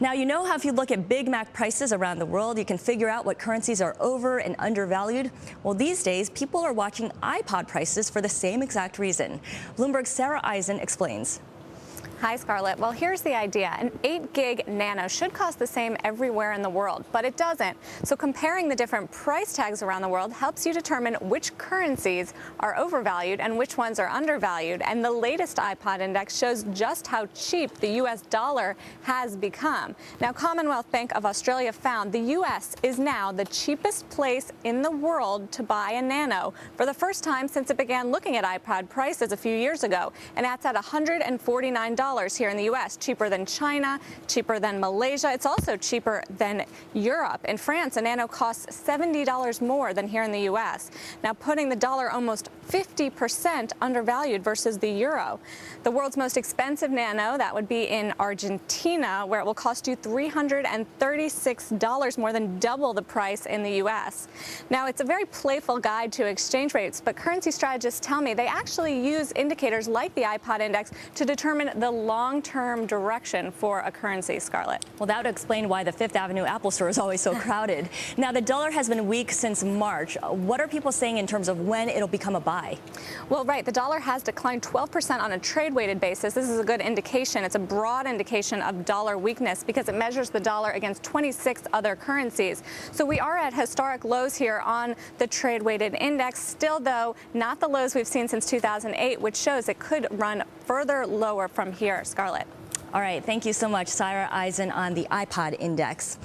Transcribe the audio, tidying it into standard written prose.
Now, you know how if you look at Big Mac prices around the world, you can figure out what currencies are over and undervalued? Well, these days, people are watching iPod prices for the same exact reason. Bloomberg's Sarah Eisen explains. Hi, Scarlett. Well, here's the idea. An 8-gig Nano should cost the same everywhere in the world, but it doesn't. So comparing the different price tags around the world helps you determine which currencies are overvalued and which ones are undervalued. And the latest iPod index shows just how cheap the U.S. dollar has become. Now, Commonwealth Bank of Australia found the U.S. is now the cheapest place in the world to buy a Nano for the first time since it began looking at iPod prices a few years ago. And that's at $149 here in the U.S., cheaper than China, cheaper than Malaysia. It's also cheaper than Europe. In France, a Nano costs $70 more than here in the U.S. Now, putting the dollar almost 50% undervalued versus the euro. The world's most expensive Nano, that would be in Argentina, where it will cost you $336, more than double the price in the U.S. Now, it's a very playful guide to exchange rates, but currency strategists tell me they actually use indicators like the iPod index to determine the long-term direction for a currency, Scarlett. Well, that would explain why the Fifth Avenue Apple Store is always so crowded. Now, the dollar has been weak since March. What are people saying in terms of when it'll become a buy? Well, right. The dollar has declined 12% on a trade-weighted basis. This is a good indication. It's a broad indication of dollar weakness because it measures the dollar against 26 other currencies. So we are at historic lows here on the trade-weighted index. Still, though, not the lows we've seen since 2008, which shows it could run further lower from here, Scarlett. All right. Thank you so much, Sarah Eisen, on the iPod index.